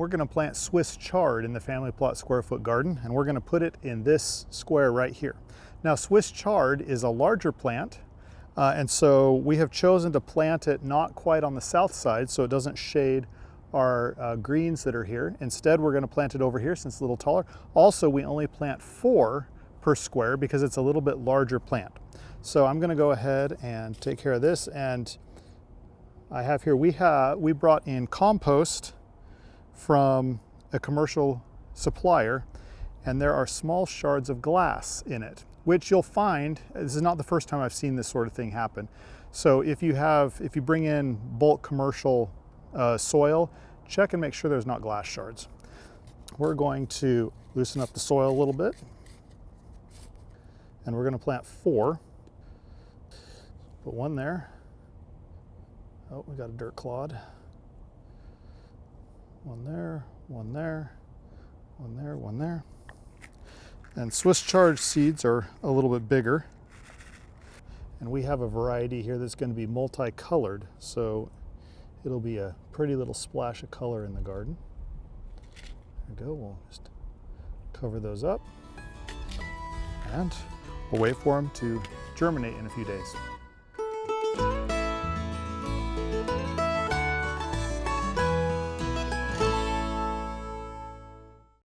we're going to plant Swiss chard in the family plot square foot garden, and we're going to put it in this square right here. Now, Swiss chard is a larger plant, and so we have chosen to plant it not quite on the south side so it doesn't shade our greens that are here. Instead, we're going to plant it over here since it's a little taller. Also, we only plant 4 per square because it's a little bit larger plant. So I'm going to go ahead and take care of this, and I have here, we brought in compost from a commercial supplier, and there are small shards of glass in it, which you'll find, this is not the first time I've seen this sort of thing happen. So if you bring in bulk commercial soil, check and make sure there's not glass shards. We're going to loosen up the soil a little bit, and we're going to plant 4. Put 1 there. Oh, we got a dirt clod. 1 there, 1 there, 1 there, 1 there. And Swiss chard seeds are a little bit bigger. And we have a variety here that's going to be multicolored, so it'll be a pretty little splash of color in the garden. There we go, we'll just cover those up. And we'll wait for them to germinate in a few days.